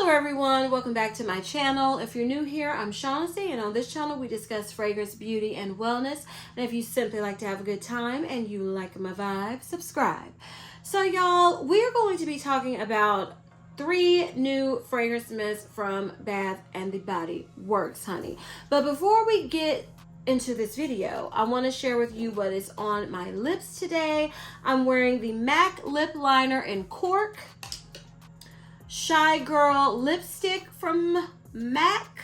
Hello everyone, welcome back to my channel. If you're new here, I'm Shaughnessy, and on this channel we discuss fragrance, beauty, and wellness. And if you simply like to have a good time and you like my vibe, subscribe. So y'all, we're going to be talking about 3 new fragrance mists from Bath and Body Works, honey. But before we get into this video, I want to share with you what is on my lips today. I'm wearing the MAC lip liner in Cork, Shy Girl lipstick from MAC,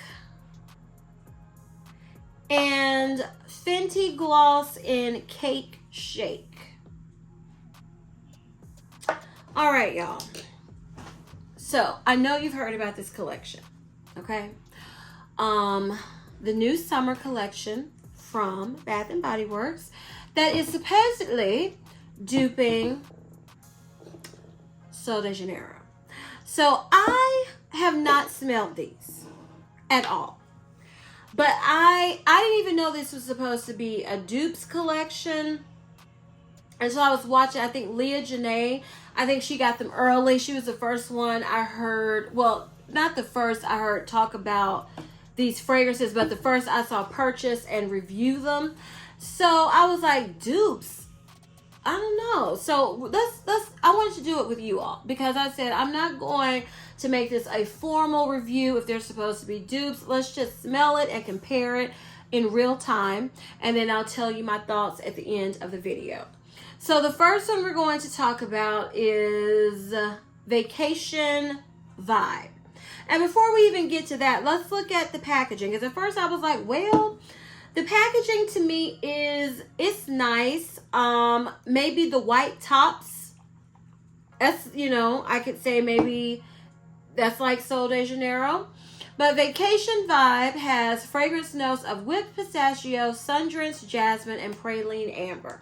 and Fenty gloss in Cake Shake. All right, y'all. So I know you've heard about this collection, okay? The new summer collection from Bath and Body Works that is supposedly duping Sol de Janeiro. So I have not smelled these at all. But I didn't even know this was supposed to be a dupes collection. And so I was watching, I think Leah Janae, I think she got them early. She was the first one I heard, well, not the first I heard talk about these fragrances, but the first I saw purchase and review them. So I was like, dupes? I don't know. So I wanted to do it with you all because I said I'm not going to make this a formal review if they're supposed to be dupes. Let's just smell it and compare it in real time, and then I'll tell you my thoughts at the end of the video. So the first one we're going to talk about is Vacation Vibe. And before we even get to that, let's look at the packaging, because at first I was like, well, the packaging to me it's nice. Maybe the white tops, that's, you know, I could say maybe that's like Sol de Janeiro. But Vacation Vibe has fragrance notes of whipped pistachio, sun-drenched jasmine, and praline amber.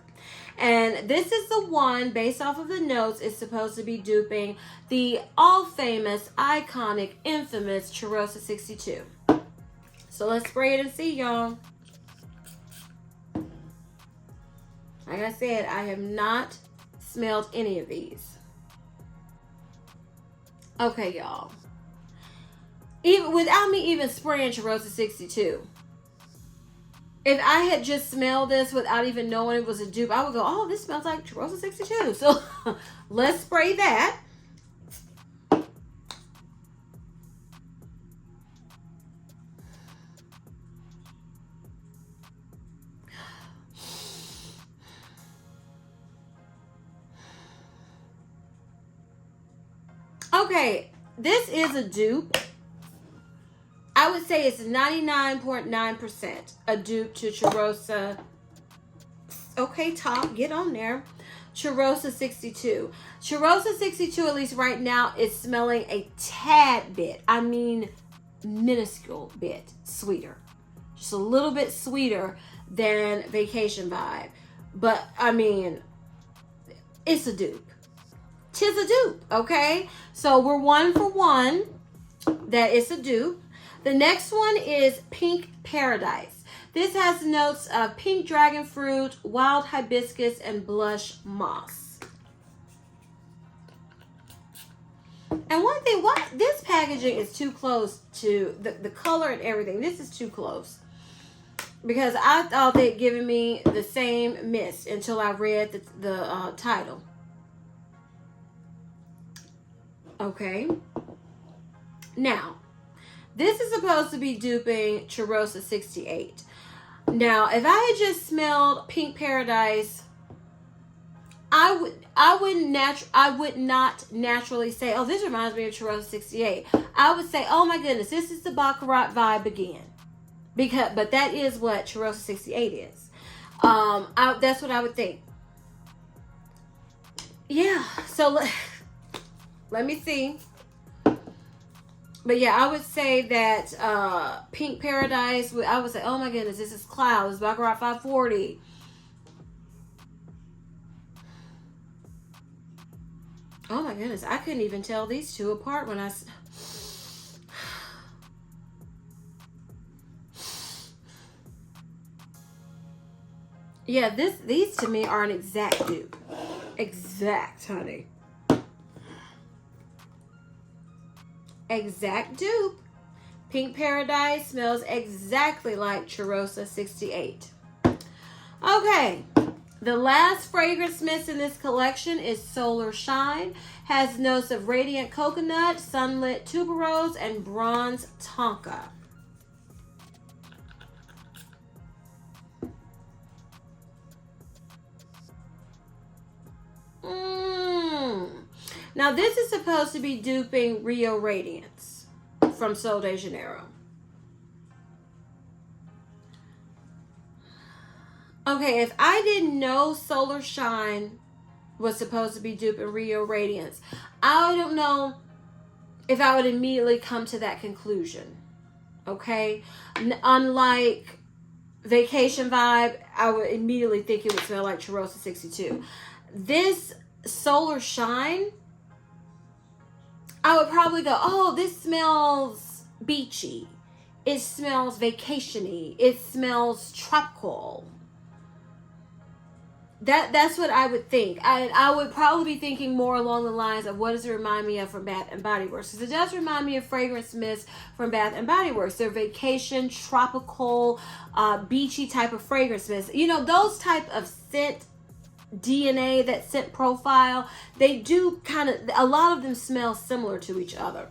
And this is the one, based off of the notes, is supposed to be duping the all-famous, iconic, infamous Cheirosa 62. So let's spray it and see, y'all. Like I said, I have not smelled any of these. Okay, y'all. Even without me even spraying Cheirosa 62, if I had just smelled this without even knowing it was a dupe, I would go, oh, this smells like Cheirosa 62. So let's spray that. Okay, this is a dupe. I would say it's 99.9% a dupe to Cheirosa. Okay, top, get on there. Cheirosa 62. Cheirosa 62, at least right now, is smelling a tad bit, I mean minuscule bit sweeter. Just a little bit sweeter than Vacation Vibe. But, I mean, it's a dupe. 'Tis a dupe, okay? So we're 1 for 1 that it's a dupe. The next one is Pink Paradise. This has notes of pink dragon fruit, wild hibiscus, and blush moss. And one thing, this packaging is too close to the color and everything. This is too close. Because I thought they'd given me the same mist until I read the title. Okay. Now, this is supposed to be duping Cheirosa 68. Now, if I had just smelled Pink Paradise, I would not naturally say, oh, this reminds me of Cheirosa 68. I would say, oh my goodness, this is the Baccarat vibe again. But that is what Cheirosa 68 is. That's what I would think. Yeah, so let me see. But yeah, I would say that Pink Paradise, I would say, oh my goodness, this is Cloud. This is Baccarat 540. Oh my goodness, I couldn't even tell these two apart when I... Yeah, these to me are an exact dupe. Exact, honey. exact dupe. Pink Paradise smells exactly like Cheirosa 68. Okay, the last fragrance mist in this collection is Solar Shine. Has notes of radiant coconut, sunlit tuberose, and bronze tonka. Now this is supposed to be duping Rio Radiance from Sol de Janeiro. Okay, if I didn't know Solar Shine was supposed to be duping Rio Radiance, I don't know if I would immediately come to that conclusion. Okay? Unlike Vacation Vibe, I would immediately think it would smell like Cheirosa 62. This Solar Shine, I would probably go, oh, this smells beachy. It smells vacation-y. It smells tropical. That's what I would think. I would probably be thinking more along the lines of what does it remind me of from Bath and Body Works, because it does remind me of fragrance mist from Bath and Body Works. They're vacation, tropical, beachy type of fragrance mist. You know, those type of scent DNA, that scent profile, they do kind of, a lot of them smell similar to each other.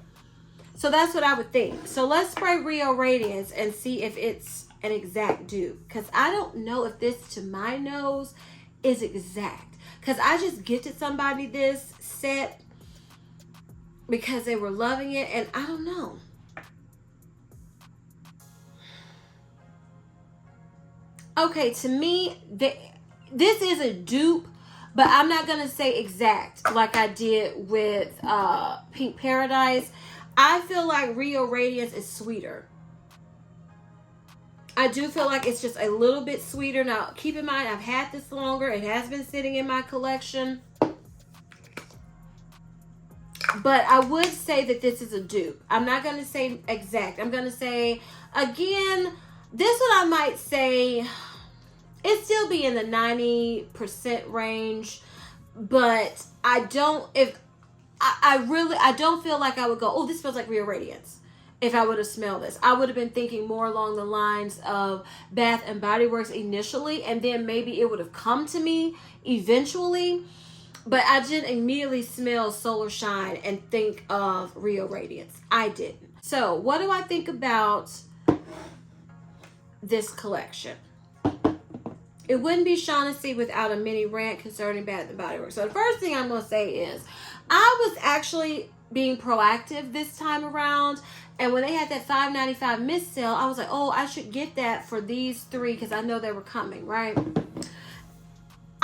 So that's what I would think. So let's spray Rio Radiance and see if it's an exact dupe, because I don't know if this, to my nose, is exact, because I just gifted somebody this set because they were loving it, and I don't know. Okay, to me, this is a dupe, but I'm not gonna say exact like I did with Pink Paradise. I feel like Rio Radiance is sweeter. I do feel like it's just a little bit sweeter. Now, keep in mind, I've had this longer. It has been sitting in my collection. But I would say that this is a dupe. I'm not going to say exact. I'm going to say, again, this one I might say, it still be in the 90% range. But I don't, I don't feel like I would go, oh, this smells like Rio Radiance. If I would have smelled this, I would have been thinking more along the lines of Bath and Body Works initially, and then maybe it would have come to me eventually. But I didn't immediately smell Solar Shine and think of Rio Radiance. I didn't. So what do I think about this collection? It wouldn't be Shaughnessy without a mini rant concerning Bath and Body Works. So the first thing I'm going to say is I was actually being proactive this time around. And when they had that $5.95 mist sale, I was like, oh, I should get that for these three because I know they were coming, right?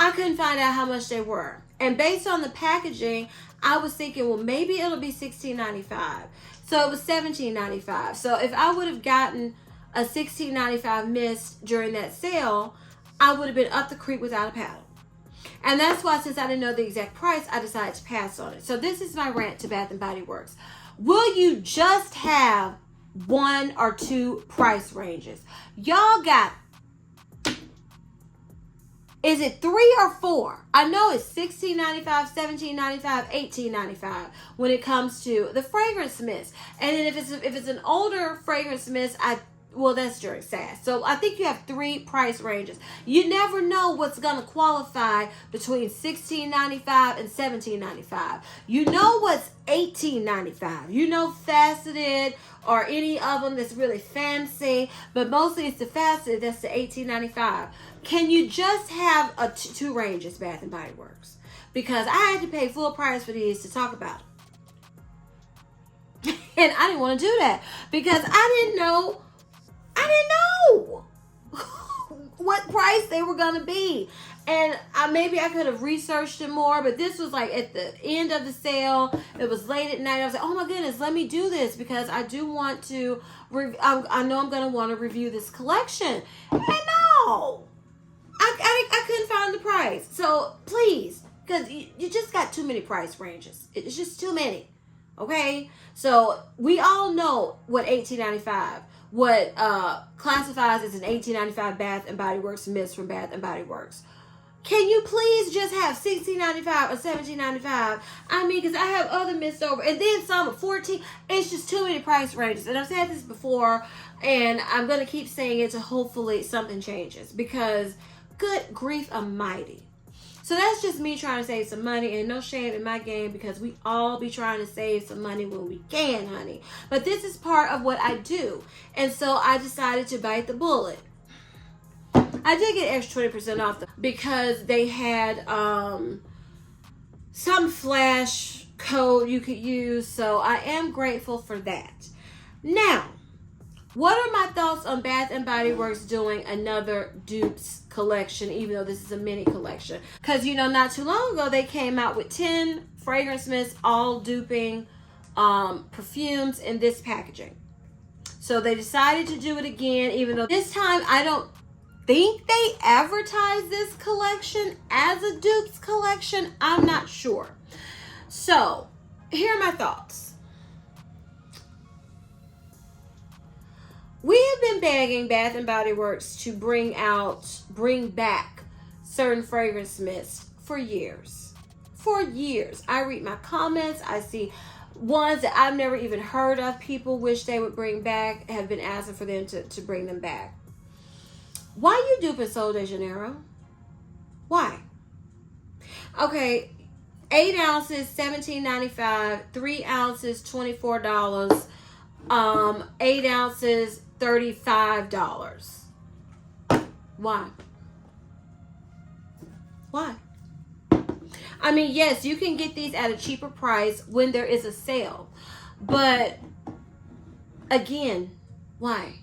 I couldn't find out how much they were. And based on the packaging, I was thinking, well, maybe it'll be $16.95. So it was $17.95. So if I would have gotten a $16.95 mist during that sale, I would have been up the creek without a paddle. And that's why, since I didn't know the exact price, I decided to pass on it. So this is my rant to Bath and Body Works. Will you just have one or two price ranges? Y'all got, is it 3 or 4? I know it's $16.95, $17.95, $18.95 when it comes to the fragrance mist. And then if it's an older fragrance mist, well, that's during SAS. So I think you have 3 price ranges. You never know what's going to qualify between $16.95 and $17.95. You know what's $18.95. You know faceted or any of them that's really fancy, but mostly it's the faceted that's the $18.95. Can you just have 2 ranges, Bath and Body Works? Because I had to pay full price for these to talk about them. And I didn't want to do that because I didn't know what price they were going to be. And maybe I could have researched it more, but this was like at the end of the sale. It was late at night. I was like, oh my goodness, let me do this because I do want to, I know I'm going to want to review this collection. And no, I couldn't find the price. So please, because you just got too many price ranges. It's just too many. Okay? So we all know what $18.95, what classifies as an $18.95 Bath and Body Works mist from Bath and Body Works. Can you please just have $16.95 or $17.95? I mean, because I have other mist over, and then some at $14. It's just too many price ranges. And I've said this before, and I'm going to keep saying it to hopefully something changes, because good grief almighty. So that's just me trying to save some money, and no shame in my game, because we all be trying to save some money when we can, honey. But this is part of what I do. And so I decided to bite the bullet. I did get extra 20% off because they had some flash code you could use. So I am grateful for that. Now, what are my thoughts on Bath & Body Works doing another dupes collection, even though this is a mini collection? Because, you know, not too long ago, they came out with 10 fragrance mists, all duping perfumes in this packaging. So they decided to do it again, even though this time I don't think they advertised this collection as a dupes collection. I'm not sure. So here are my thoughts. We have been begging Bath & Body Works to bring back certain fragrance mists for years. For years. I read my comments. I see ones that I've never even heard of. People wish they would bring back, have been asking for them to bring them back. Why you duping Sol de Janeiro? Why? Okay, 8 ounces, $17.95. 3 ounces, $24. 8 ounces, $35. Why? Why? I mean, yes, you can get these at a cheaper price when there is a sale. But again, why?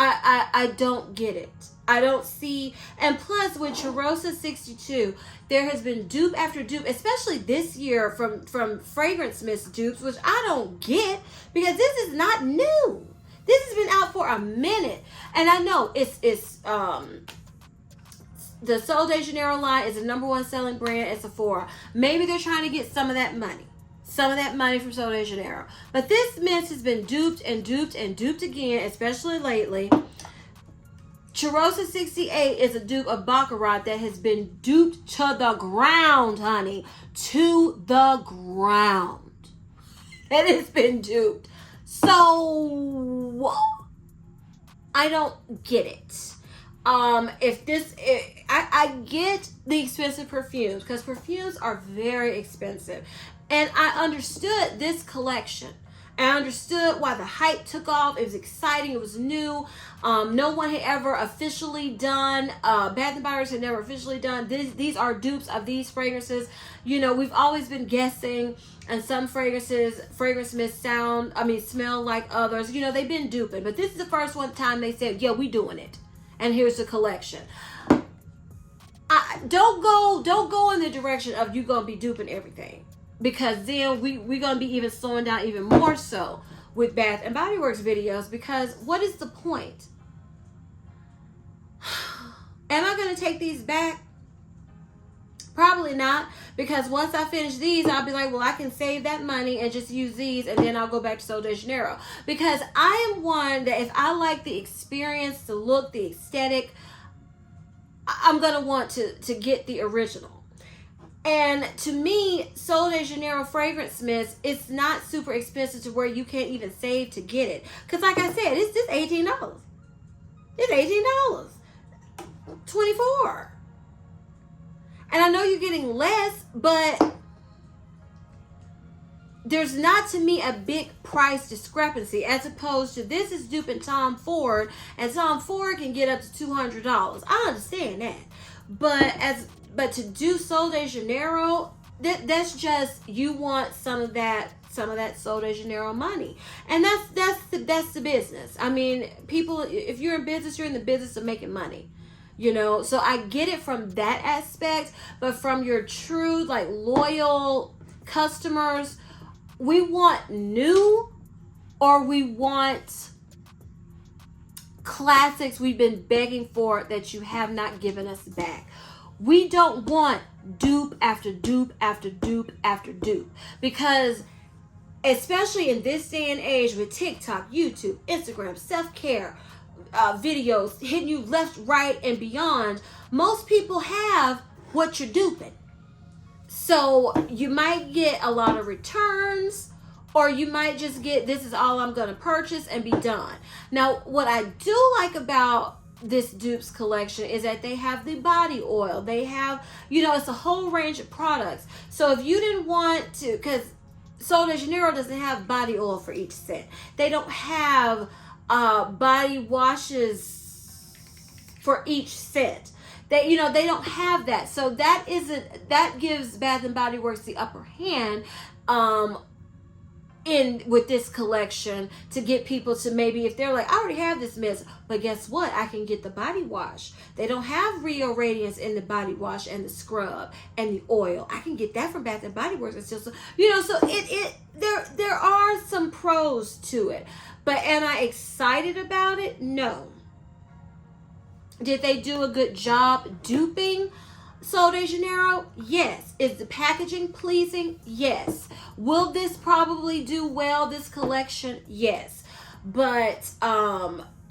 I don't get it. I don't see. And plus, with Cheirosa 62, there has been dupe after dupe, especially this year from fragrance mist dupes, which I don't get, because this is not new. This has been out for a minute. And I know it's the Sol de Janeiro line is the #1 selling brand at Sephora. Maybe they're trying to get some of that money. Some of that money from Sol de Janeiro. But this mist has been duped and duped and duped again, especially lately. Cheirosa 68 is a dupe of Baccarat that has been duped to the ground, honey. To the ground. It has been duped. So, I don't get it. I get the expensive perfumes, because perfumes are very expensive. And I understood this collection. I understood why the hype took off. It was exciting. It was new. No one had ever officially done, Bath & Body Works had never officially done. These are dupes of these fragrances. You know, we've always been guessing, and some fragrance mists smell like others. You know, they've been duping. But this is the first time they said, yeah, we doing it. And here's the collection. Don't go in the direction of you gonna be duping everything, because then we're gonna be even slowing down even more so with Bath & Body Works videos, because what is the point? Am I gonna take these back? Probably not, because once I finish these, I'll be like, well, I can save that money and just use these, and then I'll go back to Sol de Janeiro. Because I am one that if I like the experience, the look, the aesthetic, I'm going to want to get the original. And to me, Sol de Janeiro fragrance mist, it's not super expensive to where you can't even save to get it. Because like I said, it's just $18. It's $18. $24. And I know you're getting less, but there's not, to me, a big price discrepancy, as opposed to this is duping Tom Ford, and Tom Ford can get up to $200. I understand that. But to do Sol de Janeiro, that's just, you want some of that Sol de Janeiro money. And that's the business. I mean, people, if you're in business, you're in the business of making money. You know, so I get it from that aspect, but from your true, like, loyal customers, we want new, or we want classics we've been begging for that you have not given us back. We don't want dupe after dupe after dupe after dupe, because especially in this day and age with TikTok, YouTube, Instagram, self-care, videos hitting you left, right, and beyond, most people have what you're duping. So you might get a lot of returns, or you might just get, this is all I'm going to purchase and be done. Now, what I do like about this Dupes collection is that they have the body oil. They have, it's a whole range of products. So if you didn't want to, because Sol de Janeiro doesn't have body oil for each scent. They don't have body washes for each scent. They don't have that. So that gives Bath and Body Works the upper hand in with this collection, to get people to, maybe if they're like, I already have this mist, but guess what? I can get the body wash. They don't have Rio Radiance in the body wash and the scrub and the oil. I can get that from Bath and Body Works. It's just, so there are some pros to it. But am I excited about it? No. Did they do a good job duping Sol de Janeiro? Yes. Is the packaging pleasing? Yes. Will this probably do well, this collection? Yes. But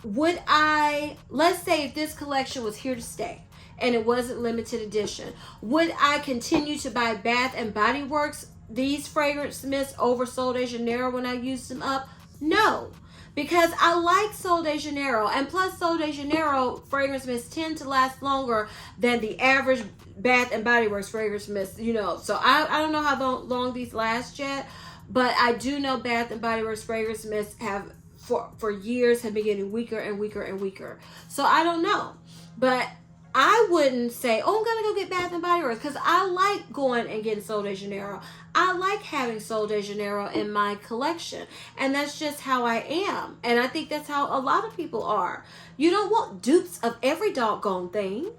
would I, let's say if this collection was here to stay and it wasn't limited edition, would I continue to buy Bath and Body Works, these fragrance mists, over Sol de Janeiro when I use them up? No. Because I like Sol de Janeiro, and plus Sol de Janeiro fragrance mists tend to last longer than the average Bath and Body Works fragrance mist, So I don't know how long these last yet, but I do know Bath and Body Works fragrance mists have for years have been getting weaker and weaker and weaker. So I don't know, but I wouldn't say, oh, I'm going to go get Bath and Body Works, because I like going and getting Sol de Janeiro. I like having Sol de Janeiro in my collection, and that's just how I am. And I think that's how a lot of people are. You don't want dupes of every doggone thing.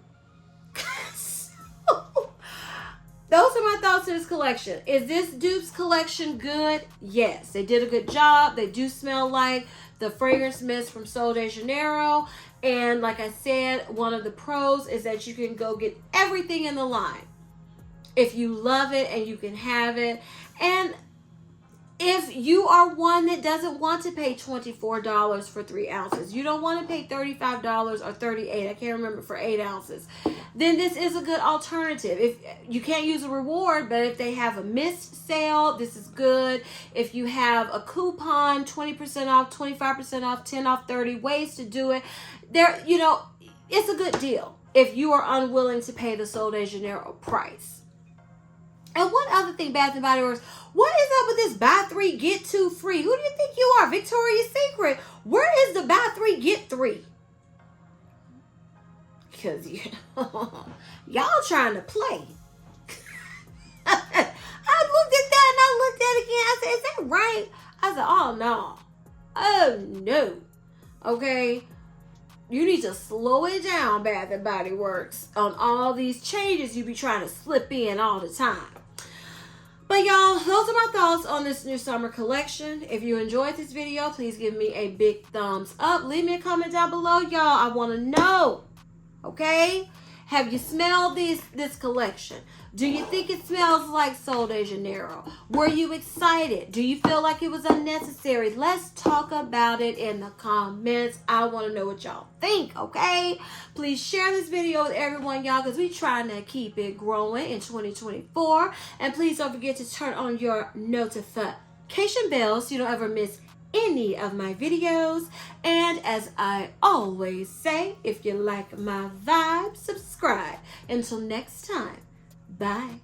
Those are my thoughts on this collection. Is this Dupes collection good? Yes. They did a good job. They do smell like the fragrance mist from Sol de Janeiro. And like I said, one of the pros is that you can go get everything in the line if you love it and you can have it. And if you are one that doesn't want to pay $24 for 3 ounces, you don't want to pay $35 or $38, I can't remember, for 8 ounces, then this is a good alternative. If you can't use a reward, but if they have a mist sale, this is good. If you have a coupon, 20% off, 25% off, 10 off, 30 ways to do it, there, it's a good deal if you are unwilling to pay the Sol de Janeiro price. And one other thing, Bath and Body Works, what is up with this buy 3 get 2 free? Who do you think you are, Victoria's Secret? Where is the buy 3 get 3? Because y'all trying to play. I looked at that and I looked at it again. I said, is that right? I said, oh no. Oh no. Okay. You need to slow it down, Bath and Body Works, on all these changes you be trying to slip in all the time. But y'all, those are my thoughts on this new summer collection. If you enjoyed this video, please give me a big thumbs up. Leave me a comment down below, y'all. I want to know, okay? Have you smelled this collection? Do you think it smells like Sol de Janeiro? Were you excited? Do you feel like it was unnecessary? Let's talk about it in the comments. I want to know what y'all think, okay? Please share this video with everyone, y'all, because we're trying to keep it growing in 2024. And please don't forget to turn on your notification bell so you don't ever miss any of my videos. And as I always say, if you like my vibe, subscribe. Until next time, bye.